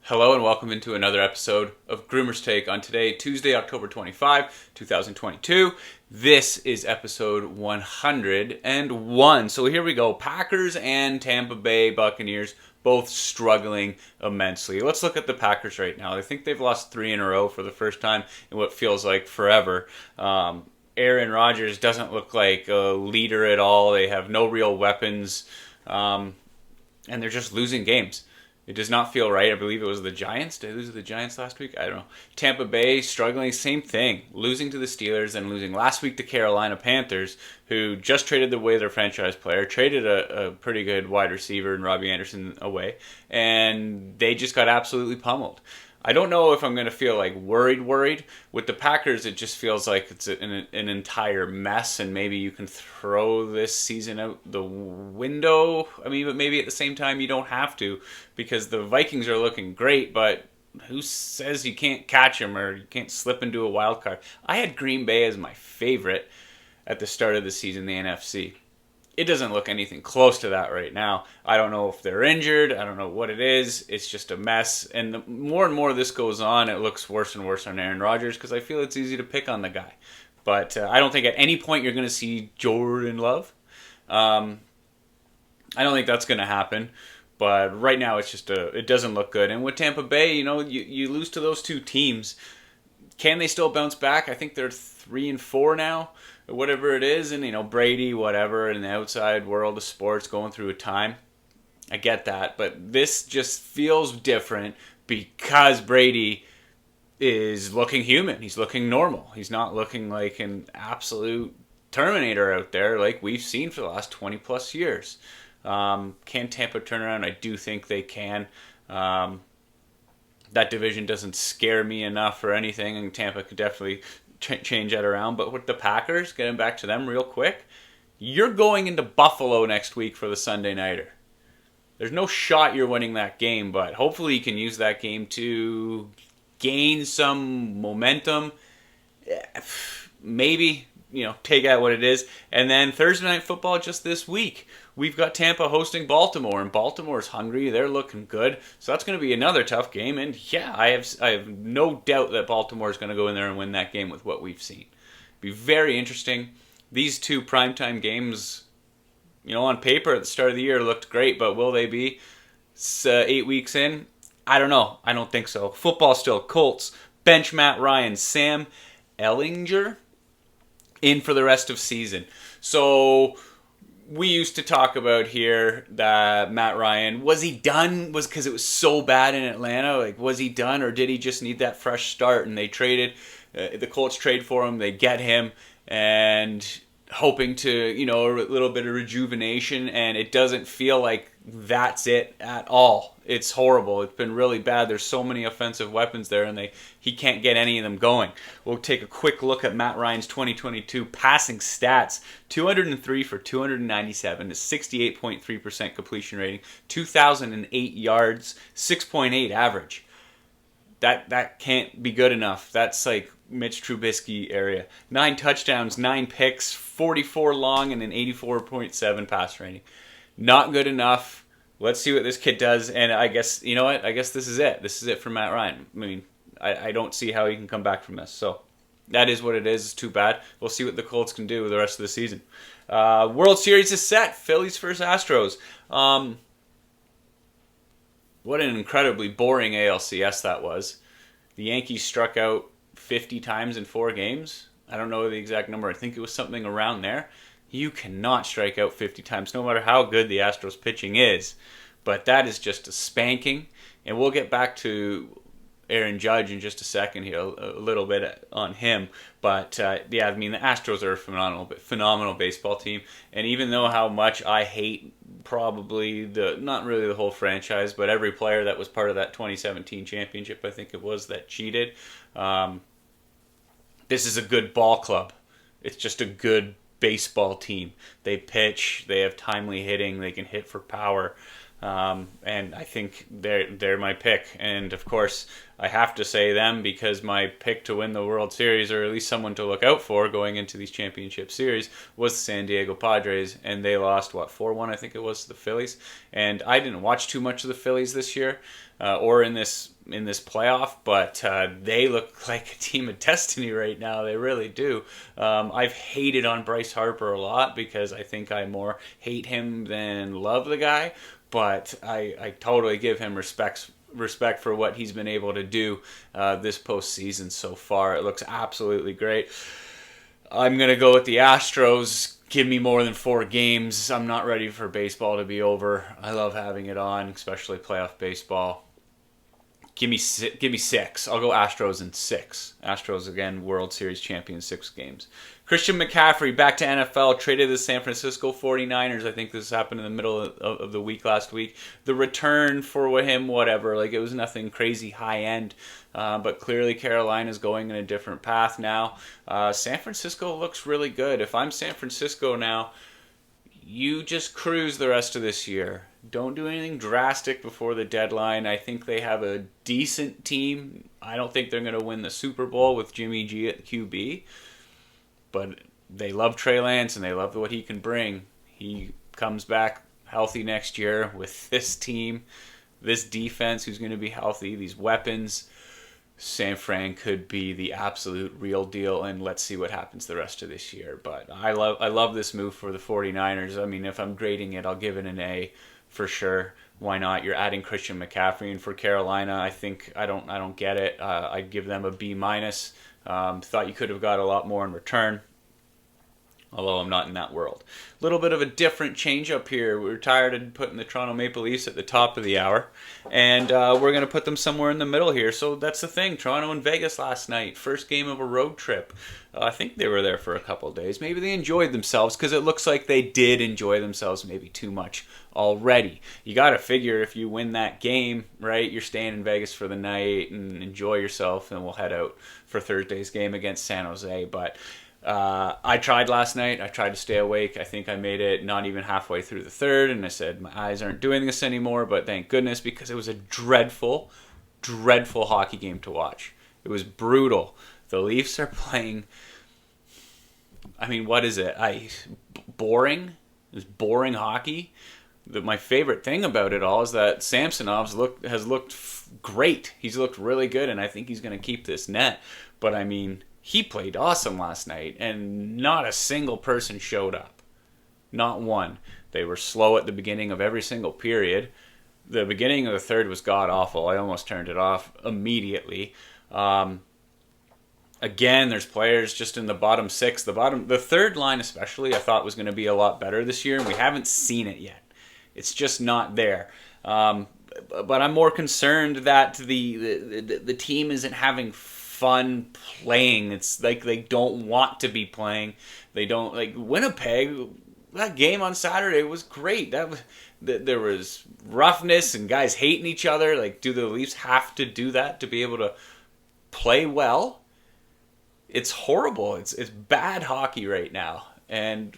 Hello and welcome into another episode of Groomer's Take on today, Tuesday, October 25, 2022. This is episode 101. So here we go. Packers and Tampa Bay Buccaneers both struggling immensely. Let's look at the Packers right now. I think they've lost 3 in a row for the first time in what feels like forever. Aaron Rodgers doesn't look like a leader at all. They have no real weapons, and they're just losing games. It does not feel right. I believe it was the Giants. Did they lose to the Giants last week? I don't know. Tampa Bay struggling, same thing. Losing to the Steelers and losing last week to Carolina Panthers, who just traded away their franchise player, traded a pretty good wide receiver in Robbie Anderson away, and they just got absolutely pummeled. I don't know if I'm going to feel like worried. With the Packers, it just feels like it's an entire mess, and maybe you can throw this season out the window. I mean, but maybe at the same time you don't have to, because the Vikings are looking great, but who says you can't catch them or you can't slip into a wild card? I had Green Bay as my favorite at the start of the season, the NFC. It doesn't look anything close to that right now. I don't know if they're injured. I don't know what it is. It's just a mess. And the more and more this goes on, it looks worse and worse on Aaron Rodgers because I feel it's easy to pick on the guy. But I don't think at any point you're going to see Jordan Love. I don't think that's going to happen. But right now it's just it doesn't look good. And with Tampa Bay, you lose to those two teams. Can they still bounce back? I think they're 3-4 now, or whatever it is, and Brady, whatever, in the outside world of sports, going through a time. I get that, but this just feels different because Brady is looking human. He's looking normal. He's not looking like an absolute Terminator out there like we've seen for the last 20 plus years. Can Tampa turn around? I do think they can. That division doesn't scare me enough or anything, and Tampa could definitely change that around. But with the Packers, getting back to them real quick, you're going into Buffalo next week for the Sunday Nighter. There's no shot you're winning that game, but hopefully you can use that game to gain some momentum. Maybe, take out what it is. And then Thursday Night Football just this week. We've got Tampa hosting Baltimore, and Baltimore's hungry. They're looking good. So that's going to be another tough game. And yeah, I have no doubt that Baltimore is going to go in there and win that game with what we've seen. Be very interesting. These two primetime games, on paper at the start of the year looked great, but will they be 8 weeks in? I don't know. I don't think so. Football still. Colts bench Matt Ryan, Sam Ehlinger in for the rest of season. So we used to talk about here that Matt Ryan, was he done? Was because it was so bad in Atlanta? Like, was he done, or did he just need that fresh start? And they traded, the Colts trade for him. They get him, and hoping to, a little bit of rejuvenation. And it doesn't feel like that's it at all. It's horrible. It's been really bad. There's so many offensive weapons there, and he can't get any of them going. We'll take a quick look at Matt Ryan's 2022 passing stats. 203 for 297, a 68.3% completion rating, 2,008 yards, 6.8 average. That can't be good enough. That's like Mitch Trubisky area. 9 touchdowns, 9 picks, 44 long, and an 84.7 pass rating. Not good enough. Let's see what this kid does, and I guess, I guess this is it. This is it for Matt Ryan. I mean, I don't see how he can come back from this. So that is what it is. It's too bad. We'll see what the Colts can do with the rest of the season. World Series is set. Phillies versus Astros. What an incredibly boring ALCS that was. The Yankees struck out 50 times in 4 games. I don't know the exact number. I think it was something around there. You cannot strike out 50 times, no matter how good the Astros pitching is. But that is just a spanking. And we'll get back to Aaron Judge in just a second here, a little bit on him. But the Astros are a phenomenal baseball team. And even though how much I hate probably not really the whole franchise, but every player that was part of that 2017 championship, I think it was, that cheated, this is a good ball club. It's just a good baseball team. They pitch, they have timely hitting, they can hit for power. And I think they're my pick. And of course, I have to say them because my pick to win the World Series, or at least someone to look out for going into these championship series, was the San Diego Padres, and they lost 4-1, I think it was, to the Phillies. And I didn't watch too much of the Phillies this year, or in this playoff, but they look like a team of destiny right now. They really do. I've hated on Bryce Harper a lot because I think I more hate him than love the guy, but I totally give him respect for what he's been able to do this postseason so far. It looks absolutely great. I'm going to go with the Astros. Give me more than 4 games. I'm not ready for baseball to be over. I love having it on, especially playoff baseball. Give me 6. I'll go Astros in 6. Astros, again, World Series champion, 6 games. Christian McCaffrey back to NFL, traded to the San Francisco 49ers. I think this happened in the middle of the week last week. The return for him, whatever. Like, it was nothing crazy high end. But clearly Carolina's going in a different path now. San Francisco looks really good. If I'm San Francisco now, you just cruise the rest of this year. Don't do anything drastic before the deadline. I think they have a decent team. I don't think they're going to win the Super Bowl with Jimmy G at QB. But they love Trey Lance and they love what he can bring. He comes back healthy next year with this team, this defense who's going to be healthy, these weapons. San Fran could be the absolute real deal, and let's see what happens the rest of this year. But I love this move for the 49ers. I mean, if I'm grading it, I'll give it an A for sure. Why not? You're adding Christian McCaffrey, and for Carolina, I think I don't get it. I'd give them a B minus. Thought you could have got a lot more in return, although I'm not in that world. A little bit of a different change up here. We're tired of putting the Toronto Maple Leafs at the top of the hour, and we're going to put them somewhere in the middle here. So that's the thing. Toronto and Vegas last night, first game of a road trip. I think they were there for a couple of days. Maybe they enjoyed themselves, because it looks like they did enjoy themselves maybe too much already. You got to figure if you win that game, right, you're staying in Vegas for the night and enjoy yourself, and we'll head out for Thursday's game against San Jose. But I tried last night. I tried to stay awake. I think I made it not even halfway through the third, and I said my eyes aren't doing this anymore, but thank goodness, because it was a dreadful, dreadful hockey game to watch. It was brutal. The Leafs are playing, I mean, what is it? Boring? It's boring hockey. My favorite thing about it all is that Samsonov has looked great. He's looked really good, and I think he's going to keep this net. But, I mean, he played awesome last night, and not a single person showed up. Not one. They were slow at the beginning of every single period. The beginning of the third was god-awful. I almost turned it off immediately. Again, there's players just in the bottom 6. The third line especially, I thought was going to be a lot better this year, and we haven't seen it yet. It's just not there. But I'm more concerned that the team isn't having fun playing. It's like they don't want to be playing. They don't, like Winnipeg. That game on Saturday was great. There was roughness and guys hating each other. Like, do the Leafs have to do that to be able to play well? It's horrible. It's bad hockey right now. And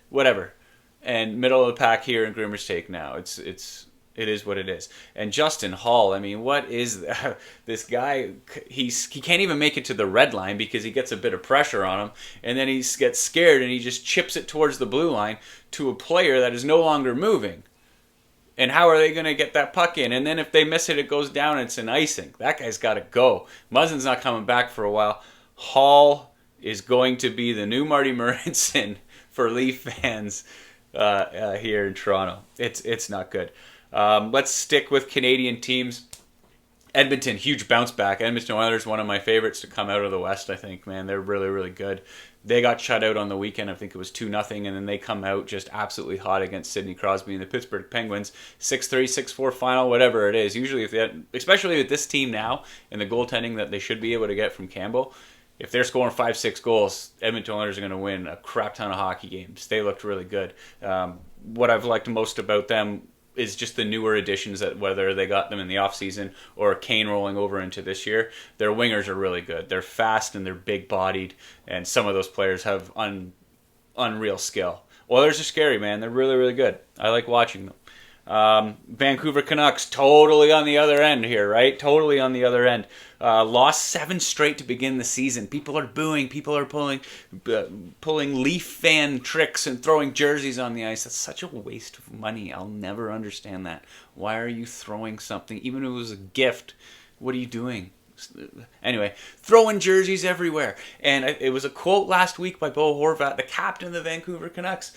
whatever. And middle of the pack here in Grimmer's Take now. It is what it is. And Justin Hall, I mean, what is that? This guy? He can't even make it to the red line because he gets a bit of pressure on him, and then he gets scared and he just chips it towards the blue line to a player that is no longer moving. And how are they going to get that puck in? And then if they miss it, it goes down. It's an icing. That guy's got to go. Muzzin's not coming back for a while. Hall is going to be the new Marty Marinson for Leaf fans here in Toronto. It's not good. Let's stick with Canadian teams. Edmonton, huge bounce back. Edmonton Oilers, one of my favorites to come out of the West, I think. Man, they're really, really good. They got shut out on the weekend. I think it was 2-0, and then they come out just absolutely hot against Sidney Crosby and the Pittsburgh Penguins. 6-3, 6-4 final, whatever it is. Usually, especially with this team now and the goaltending that they should be able to get from Campbell, if they're scoring 5-6 goals, Edmonton Oilers are going to win a crap ton of hockey games. They looked really good. What I've liked most about them is just the newer additions, that whether they got them in the offseason or Kane rolling over into this year, their wingers are really good. They're fast and they're big-bodied, and some of those players have unreal skill. Oilers are scary, man. They're really, really good. I like watching them. Vancouver Canucks, totally on the other end here, right? Totally on the other end. Lost 7 straight to begin the season. People are booing. People are pulling Leaf fan tricks and throwing jerseys on the ice. That's such a waste of money. I'll never understand that. Why are you throwing something, even if it was a gift? What are you doing? Anyway, throwing jerseys everywhere. And it was a quote last week by Bo Horvat, the captain of the Vancouver Canucks.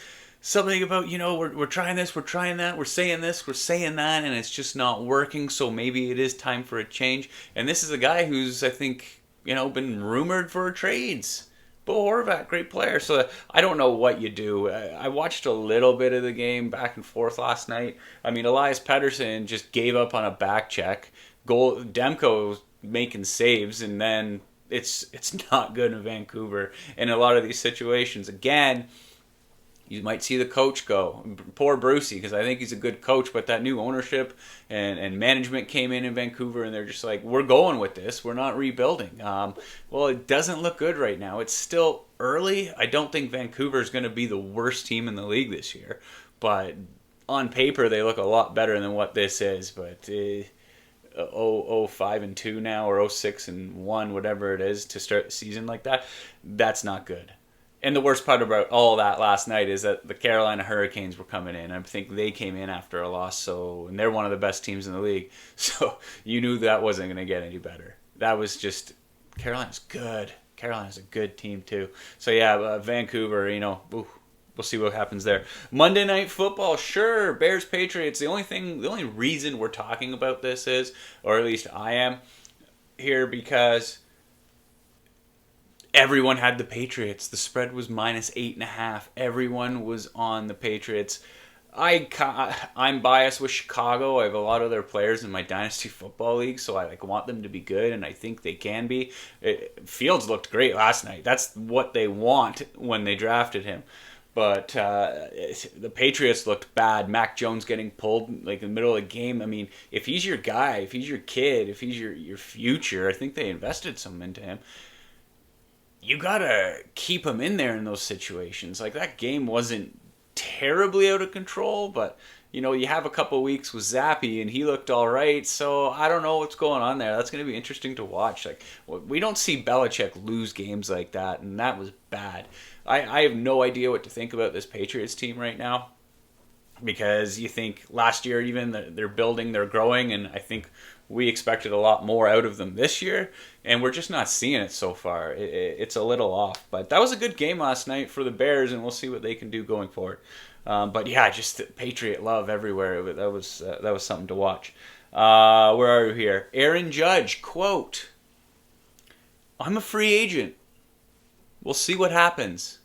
Something about, we're trying this, we're trying that, we're saying this, we're saying that, and it's just not working, so maybe it is time for a change. And this is a guy who's, I think, been rumored for trades. Bo Horvat, great player. So I don't know what you do. I watched a little bit of the game back and forth last night. I mean, Elias Pettersson just gave up on a back check. Demko making saves, and then it's not good in Vancouver in a lot of these situations. Again, you might see the coach go. Poor Brucey, because I think he's a good coach, but that new ownership and management came in Vancouver, and they're just like, we're going with this. We're not rebuilding. Well, it doesn't look good right now. It's still early. I don't think Vancouver is going to be the worst team in the league this year, but on paper, they look a lot better than what this is. But 5-2 now, or 6-1, whatever it is, to start the season like that, that's not good. And the worst part about all that last night is that the Carolina Hurricanes were coming in. I think they came in after a loss, and they're one of the best teams in the league. So you knew that wasn't going to get any better. That was just, Carolina's good. Carolina's a good team too. So yeah, Vancouver, we'll see what happens there. Monday Night Football, sure, Bears Patriots. The only reason we're talking about this is, or at least I am here, because everyone had the Patriots. The spread was -8.5. Everyone was on the Patriots. I'm biased with Chicago. I have a lot of their players in my Dynasty Football League, so I want them to be good, and I think they can be. Fields looked great last night. That's what they want when they drafted him. But the Patriots looked bad. Mac Jones getting pulled in the middle of the game. I mean, if he's your guy, if he's your kid, if he's your future, I think they invested some into him. You gotta keep him in there in those situations. That game wasn't terribly out of control, but you have a couple of weeks with Zappy, and he looked all right. So I don't know what's going on there. That's going to be interesting to watch. We don't see Belichick lose games like that, and that was bad. I have no idea what to think about this Patriots team right now, because you think last year even they're building, they're growing, and I think we expected a lot more out of them this year, and we're just not seeing it so far. It's a little off, but that was a good game last night for the Bears, and we'll see what they can do going forward. But yeah, just Patriot love everywhere. That was something to watch. Where are we here? Aaron Judge, quote, "I'm a free agent. We'll see what happens."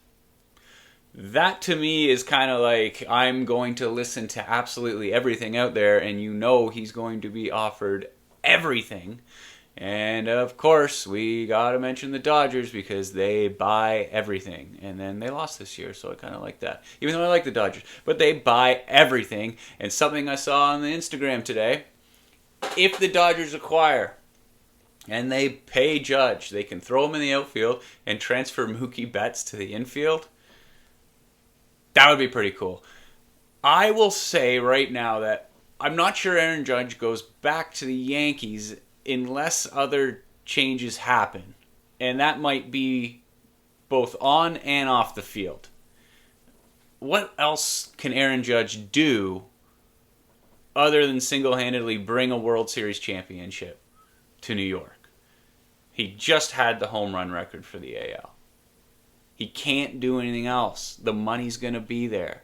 That to me is kind of like, I'm going to listen to absolutely everything out there, and he's going to be offered everything. And of course, we got to mention the Dodgers, because they buy everything. And then they lost this year, so I kind of like that. Even though I like the Dodgers. But they buy everything. And something I saw on the Instagram today, if the Dodgers acquire and they pay Judge, they can throw him in the outfield and transfer Mookie Betts to the infield. That would be pretty cool. I will say right now that I'm not sure Aaron Judge goes back to the Yankees unless other changes happen. And that might be both on and off the field. What else can Aaron Judge do other than single-handedly bring a World Series championship to New York? He just had the home run record for the AL. He can't do anything else. The money's going to be there.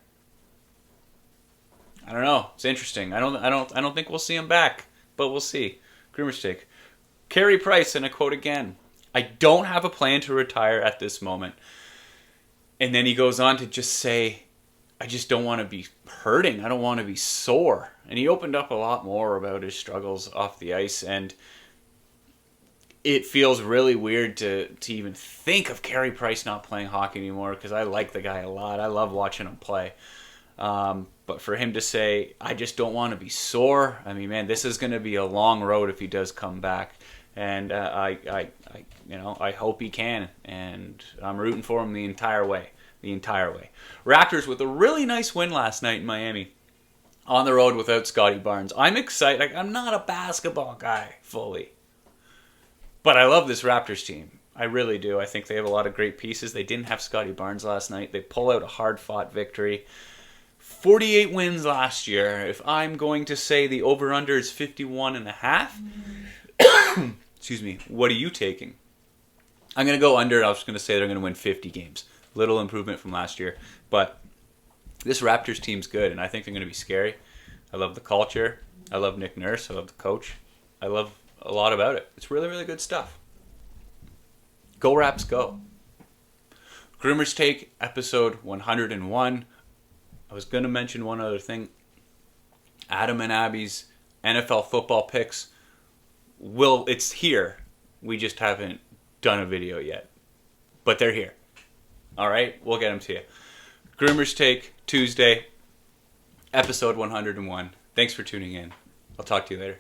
I don't know. It's interesting. I don't think we'll see him back, but we'll see. Grimmer's take. Carey Price, and I quote again, "I don't have a plan to retire at this moment." And then he goes on to just say, "I just don't want to be hurting. I don't want to be sore." And he opened up a lot more about his struggles off the ice, and it feels really weird to even think of Carey Price not playing hockey anymore, because I like the guy a lot. I love watching him play. But for him to say, "I just don't want to be sore," I mean, man, this is going to be a long road if he does come back. And I hope he can, and I'm rooting for him the entire way. Raptors with a really nice win last night in Miami. on the road without Scotty Barnes. I'm excited. Like, I'm not a basketball guy fully, but I love this Raptors team. I really do. I think they have a lot of great pieces. They didn't have Scotty Barnes last night. They pull out a hard-fought victory. 48 wins last year. If I'm going to say the over-under is 51.5, excuse me, what are you taking? I'm going to go under. I was going to say they're going to win 50 games. Little improvement from last year. But this Raptors team's good, and I think they're going to be scary. I love the culture. I love Nick Nurse. I love the coach. I love a lot about it. It's really, really good stuff. Go Raps, go. Groomer's Take, episode 101. I was going to mention one other thing. Adam and Abby's NFL football picks. It's here. We just haven't done a video yet. But they're here. All right? We'll get them to you. Groomer's Take, Tuesday, episode 101. Thanks for tuning in. I'll talk to you later.